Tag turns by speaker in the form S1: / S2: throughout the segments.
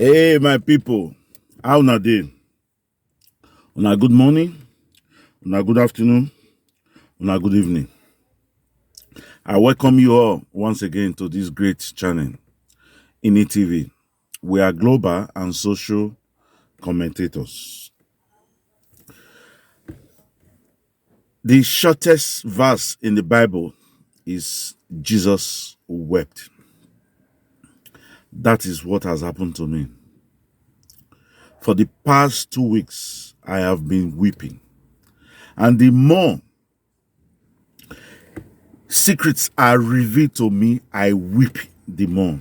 S1: Hey, my people, how una dey? Una good morning, una good afternoon, una good evening. I welcome you all once again to this great channel, INI TV. We are global and social commentators. The shortest verse in the Bible is Jesus wept. That is what has happened to me. For the past 2 weeks, I have been weeping. And the more secrets are revealed to me, I weep the more.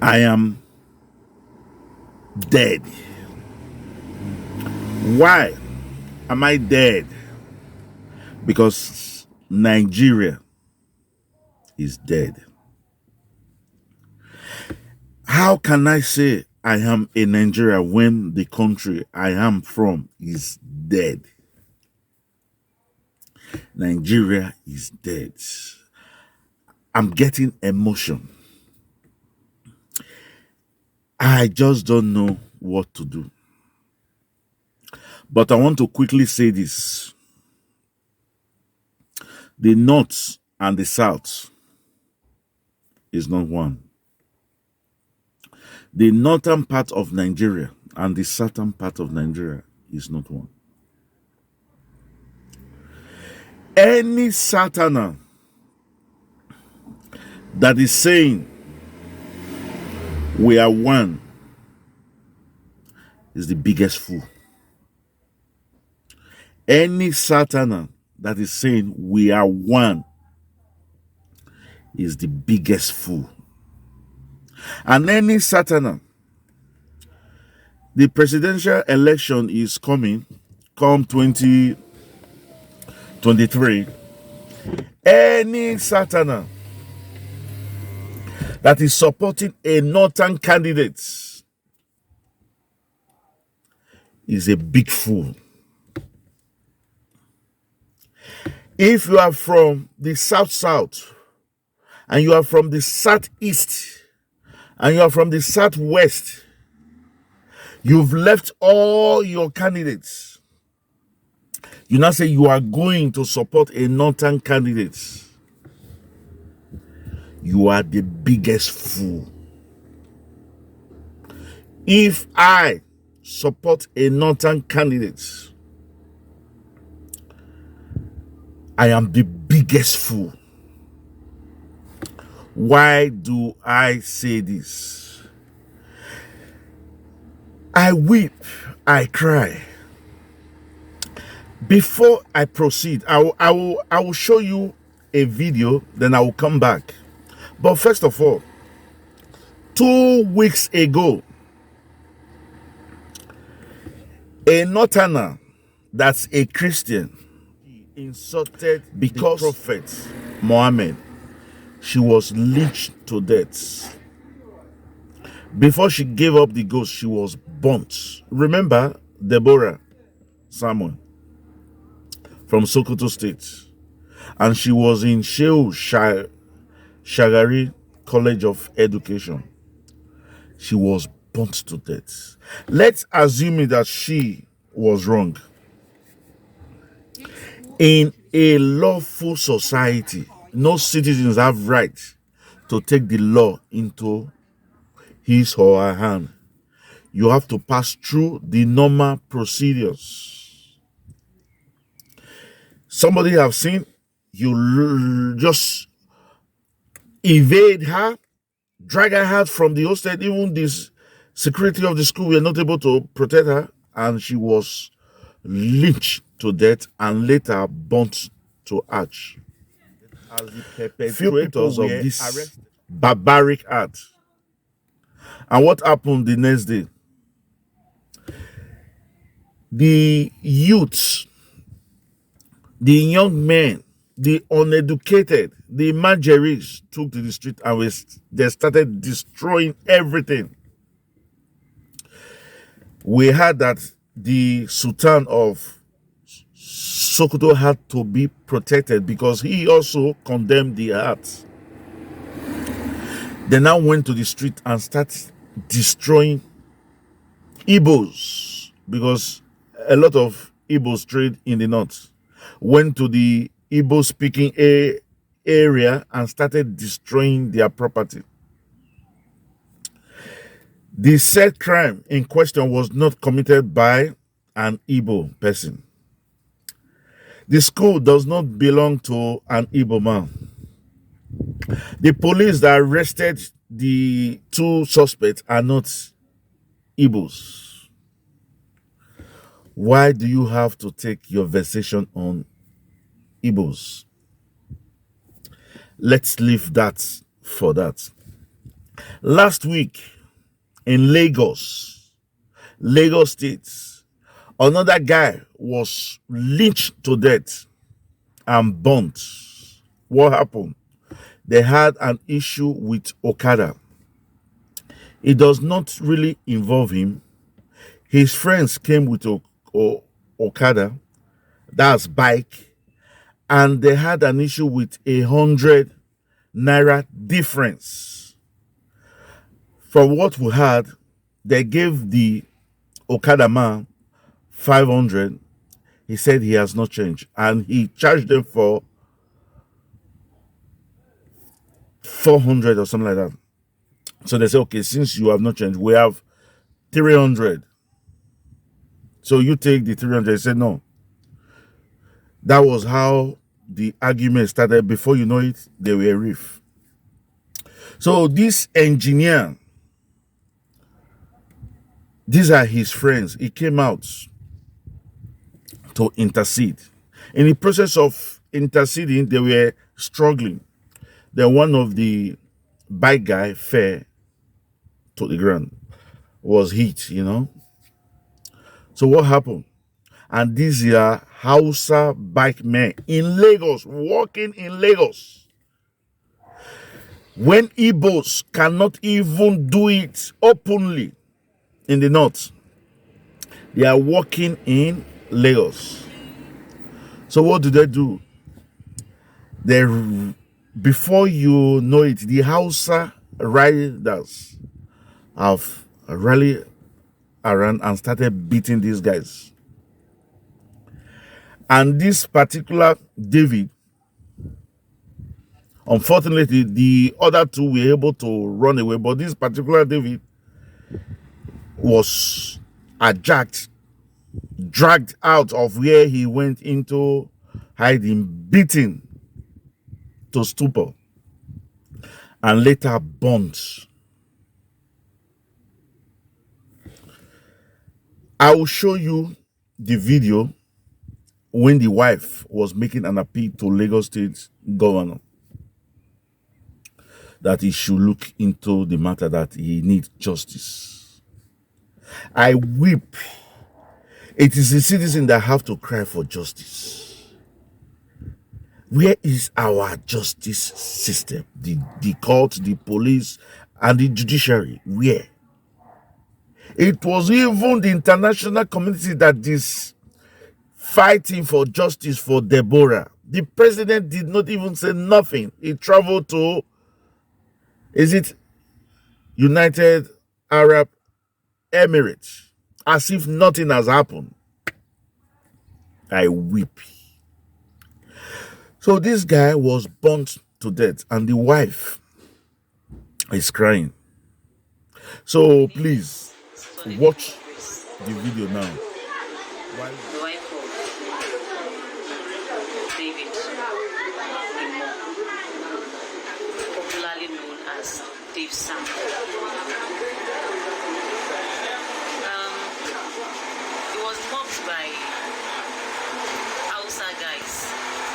S1: I am dead. Why am I dead? Because Nigeria is dead. How can I say I am a Nigerian when the country I am from is dead? Nigeria is dead. I'm getting emotion. I just don't know what to do. But I want to quickly say this. The North and the South is not one. The northern part of Nigeria and the southern part of Nigeria is not one. Any Southerner that is saying we are one is the biggest fool. Any Southerner that is saying we are one is the biggest fool. And any Southerner, the presidential election is coming, come 2023. Any Southerner that is supporting a northern candidate is a big fool. If you are from the South and you are from the Southeast and you are from the Southwest, you've left all your candidates. You now say you are going to support a northern candidate. You are the biggest fool. If I support a northern candidate, I am the biggest fool. Why do I say this? I weep, I cry. Before I proceed, I will show you a video, then I will come back. But first of all, 2 weeks ago, a northerner that's a Christian insulted because the prophet Muhammad. She was lynched to death. Before she gave up the ghost, she was burnt. Remember Deborah Samuel from Sokoto State, and she was in Shehu Shagari College of Education. She was burnt to death. Let's assume that she was wrong. In a lawful society, no citizens have right to take the law into his or her hand. You have to pass through the normal procedures. Somebody have seen you just evade her, drag her out from the hostel. Even this security of the school were not able to protect her, and she was lynched to death and later burnt to ash. As the perpetrators of this barbaric act. And what happened the next day? The youths, the young men, the uneducated, the margeries took to the street and they started destroying everything. We heard that the Sultan of Sokoto had to be protected because he also condemned the act. They now went to the street and started destroying Igbos, because a lot of Igbos trade in the north, went to the Igbo speaking area and started destroying their property. The said crime in question was not committed by an Igbo person. The school does not belong to an Igbo man. The police that arrested the two suspects are not Igbos. Why do you have to take your versation on Igbos? Let's leave that for that. Last week in Lagos State, another guy was lynched to death and burnt. What happened? They had an issue with Okada. It does not really involve him. His friends came with Okada, that's bike, and they had an issue with 100 naira difference. From what we had, they gave the Okada man 500. He said he has not changed, and he charged them for 400 or something like that. So they said, okay, since you have not changed, we have 300. So you take the 300. He said no. That was how the argument started. Before you know it, they were riff. So this engineer, these are his friends. He came out to intercede. In the process of interceding, they were struggling. Then one of the bike guy fell to the ground, was hit, So what happened? And these are Hausa bike men in Lagos, walking in Lagos. When Igbos cannot even do it openly in the north, they are walking in Lagos. So what do? Before you know it, the Hausa riders have rallied around and started beating these guys. And this particular David, unfortunately, the other two were able to run away, but this particular David was dragged out of where he went into hiding, beaten to stupor, and later burnt. I will show you the video when the wife was making an appeal to Lagos State governor that he should look into the matter, that he needs justice. I weep. It is the citizen that have to cry for justice. Where is our justice system? The court, the police, and the judiciary? Where? It was even the international community that is fighting for justice for Deborah. The president did not even say nothing. He traveled to, is it United Arab Emirates, as if nothing has happened. I weep. So this guy was burnt to death, and the wife is crying. So please watch the video now.
S2: The wife of David, popularly known as Dave Sam. He was mocked by Hausa guys,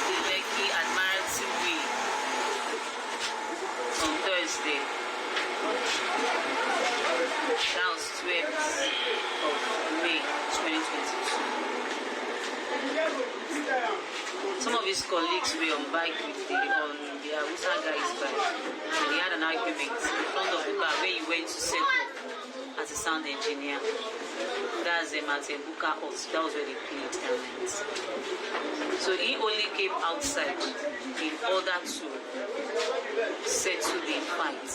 S2: the Lekki Admiralty Way, on Thursday. That was 12th of May 2022. Some of his colleagues were on bike with the Hausa guy's bike, and they had an argument in front of the car where he went to set up as a sound engineer. That's a Matembuka Hut. That was where they played elements. So he only came outside in order to settle the fight.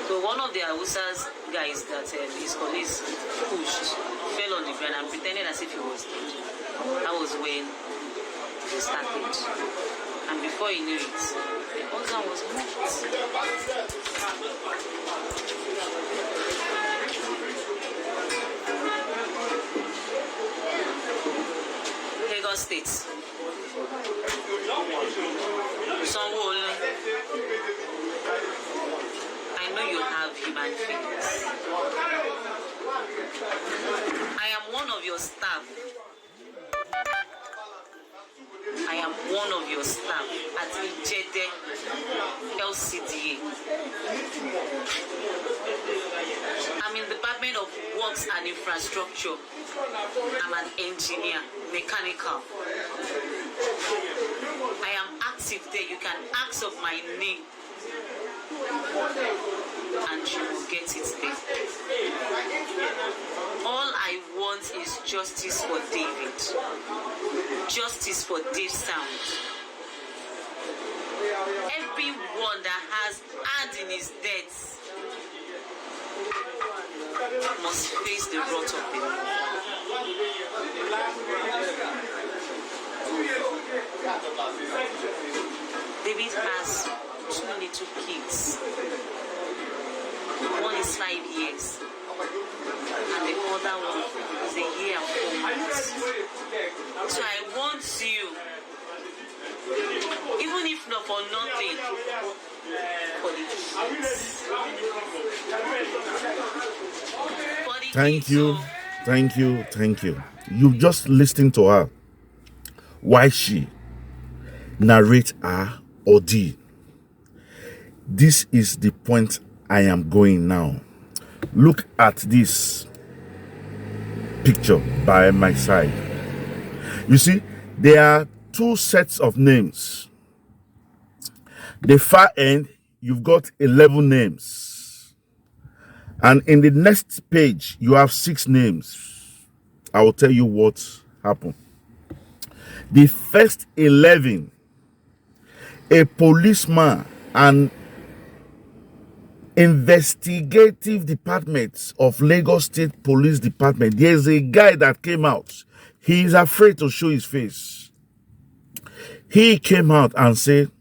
S2: So one of the Hausa's guys that his colleagues pushed fell on the ground and pretended as if he was dead. That was when they started. And before he knew it, the husband was moved. Lagos State. Sanwo-Olu. I know you have human feelings. I am one of your staff. I am one of your staff at Ijede LCDA. I'm in the Department of Works and Infrastructure. I'm an engineer, mechanical. I am active there. You can ask of my name and you will get it there. All I want is justice for David. Justice for Dave Sound. Everyone that has hand in his death must face the wrath of the Lord. David has 2 little kids. One is 5 years, and the other one is 1 year and 4 months. So I want you, even if not for nothing, for the kids. For the
S1: Thank
S2: kids,
S1: you,
S2: so
S1: thank you, thank you. You just listened to her. Why she narrate her ordeal. This is the point I am going now. Look at this picture by my side. You see, there are 2 sets of names. The far end, you've got 11 names. And in the next page, you have 6 names. I will tell you what happened. The first 11, a policeman and investigative department of Lagos State Police Department. There's a guy that came out. He is afraid to show his face. He came out and said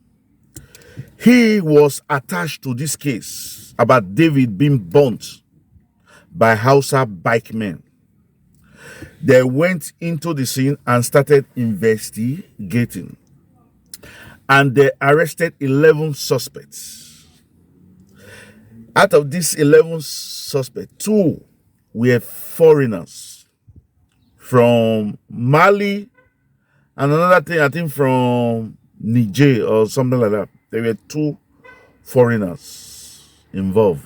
S1: he was attached to this case about David being burnt by Hausa bikemen. They went into the scene and started investigating. And they arrested 11 suspects. Out of these 11 suspects, 2 were foreigners from Mali, and another thing, I think from Niger or something like that. There were 2 foreigners involved.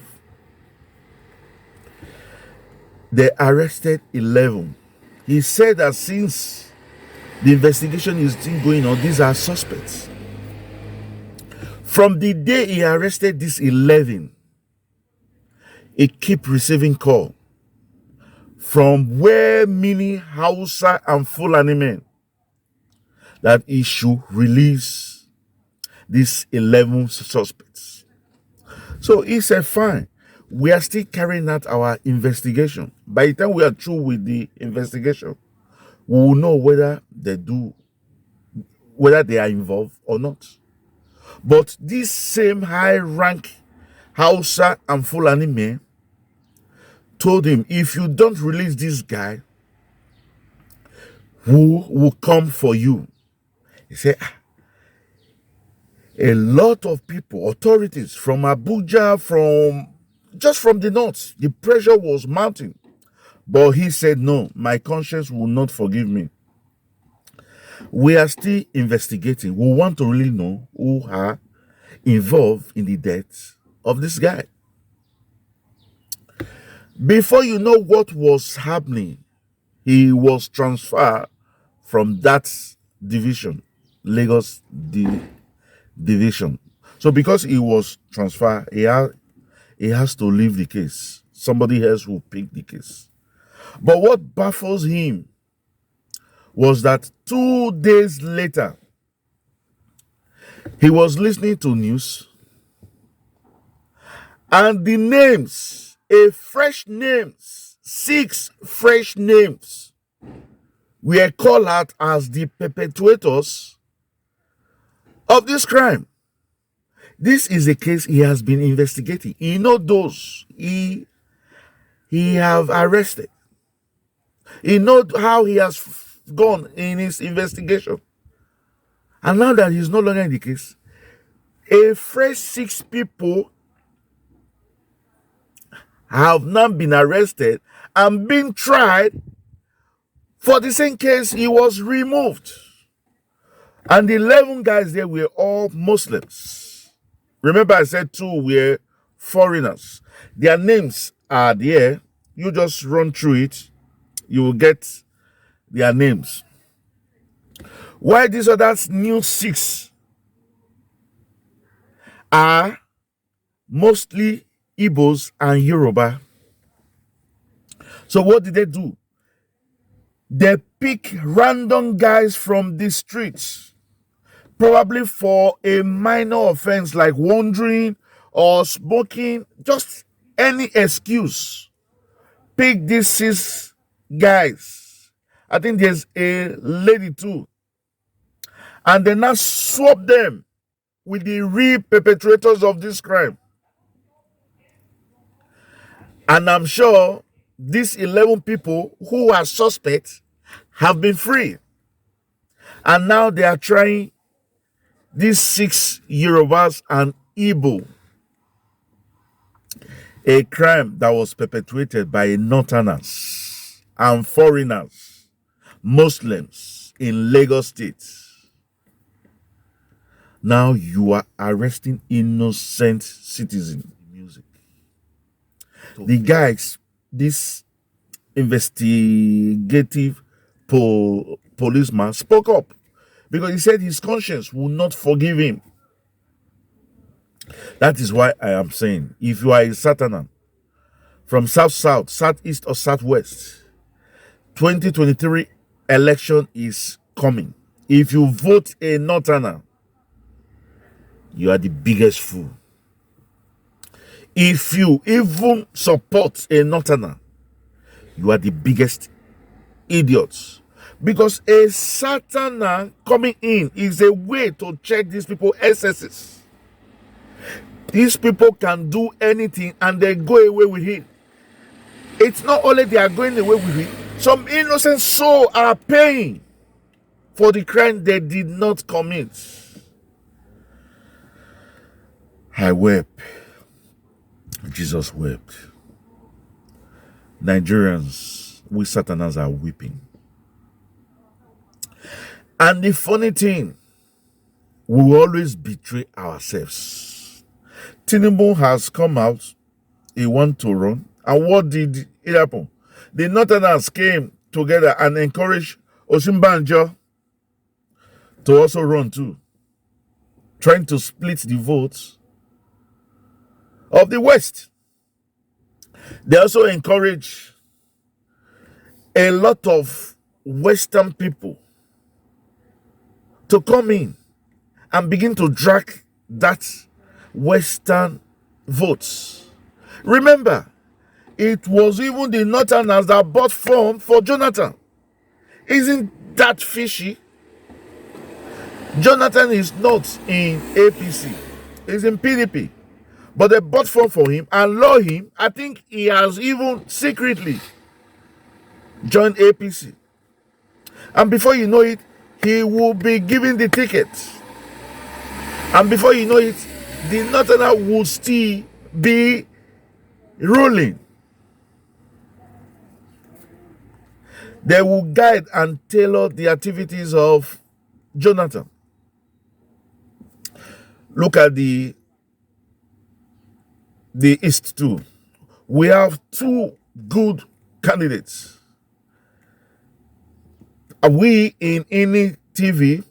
S1: They arrested 11. He said that since the investigation is still going on, these are suspects. From the day he arrested these 11, he keep receiving call from where many Hausa and Fulani men that he should release these 11 suspects. So he said, fine, we are still carrying out our investigation. By the time we are through with the investigation, we will know whether they are involved or not. But this same high rank Hausa and Fulani men told him, if you don't release this guy, who will come for you? He said, a lot of people, authorities from Abuja, just from the north, the pressure was mounting. But he said, no, my conscience will not forgive me. We are still investigating. We want to really know who are involved in the death of this guy. Before you know what was happening, he was transferred from that division, Lagos division. So because he was transferred, he has to leave the case. Somebody else will pick the case. But what baffles him was that 2 days later, he was listening to news And the names, a fresh names, 6 fresh names were called out as the perpetrators of this crime. This is a case he has been investigating. He knows those he have arrested. He knows how he has gone in his investigation. And now that he's no longer in the case, a fresh 6 people have now been arrested and been tried for the same case. He was removed. And the 11 guys there were all Muslims. Remember I said 2 were foreigners. Their names are there. You just run through it. You will get their names. Why these other new 6 are mostly Igbos and Yoruba. So what did they do? They pick random guys from the streets, probably for a minor offense like wandering or smoking, just any excuse. Pick these 6 guys. I think there's a lady too. And they now swap them with the real perpetrators of this crime. And I'm sure these 11 people who are suspects have been freed. And now they are trying these 6 Yorubas and Igbo, a crime that was perpetrated by northerners and foreigners, Muslims in Lagos State. Now you are arresting innocent citizens. The guys, this investigative policeman spoke up because he said his conscience will not forgive him. That is why I am saying, if you are a Southerner from South, Southeast, or Southwest, 2023 election is coming. If you vote a Northerner, you are the biggest fool. If you even support a Northerner, you are the biggest idiots. Because a Southerner coming in is a way to check these people's excesses. These people can do anything and they go away with it. It's not only they are going away with it, some innocent souls are paying for the crime they did not commit. I wept. Jesus wept. Nigerians, we Southerners are weeping. And the funny thing, we will always betray ourselves. Tinubu has come out, he wants to run. And what did it happen? The Northerners came together and encouraged Osinbajo to also run too, trying to split the votes of the West. They also encourage a lot of Western people to come in and begin to drag that Western votes. Remember, it was even the Northerners that bought form for Jonathan. Isn't that fishy? Jonathan is not in APC. He's in PDP. But they bought form for him and lured him. I think he has even secretly joined APC. And before you know it, he will be giving the tickets. And before you know it, the Northerner will still be ruling. They will guide and tailor the activities of Jonathan. Look at the East too. We have 2 good candidates. We in any TV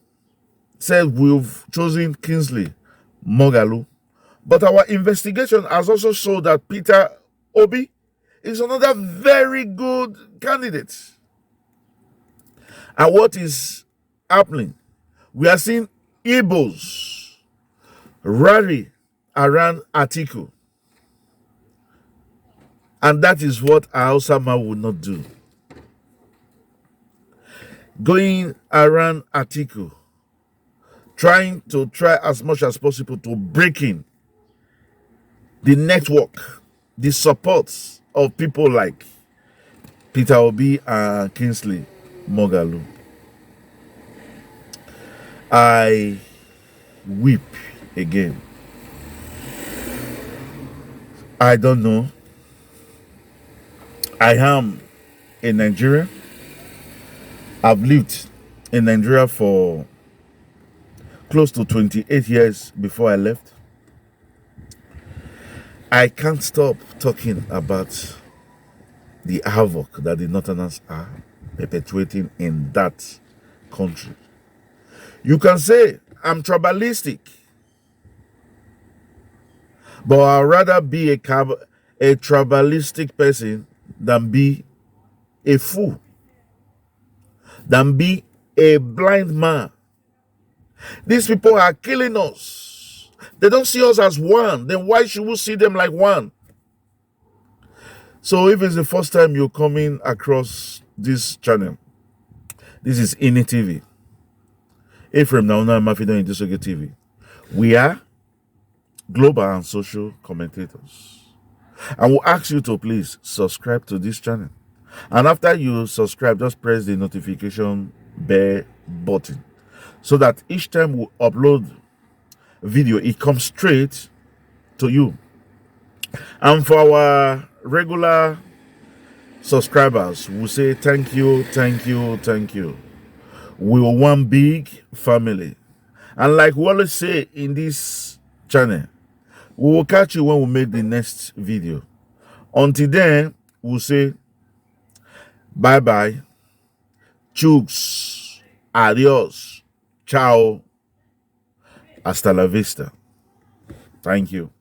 S1: said we've chosen Kingsley Moghalu, but our investigation has also shown that Peter Obi is another very good candidate. And what is happening? We are seeing Igbos rally around Atiku. And that is what a Hausa man would not do. Going around Atiku, try as much as possible to break in the network, the supports of people like Peter Obi and Kingsley Mogalu. I weep again. I don't know. I am in Nigeria. I've lived in Nigeria for close to 28 years before I left. I can't stop talking about the havoc that the Northerners are perpetuating in that country. You can say I'm tribalistic, but I'd rather be a tribalistic person than be a fool, than be a blind man. These people are killing us. They don't see us as one. Then why should we see them like one? So if it's the first time you're coming across this channel, this is Ini TV. Ephraim Nauna Mafido Indisoge TV. We are global and social commentators. And we'll ask you to please subscribe to this channel. And after you subscribe, just press the notification bell button so that each time we upload video, it comes straight to you. And for our regular subscribers, we say thank you, thank you, thank you. We are one big family. And like we always say in this channel, we will catch you when we make the next video. Until then, we'll say bye-bye, chooks, adios, ciao, hasta la vista. Thank you.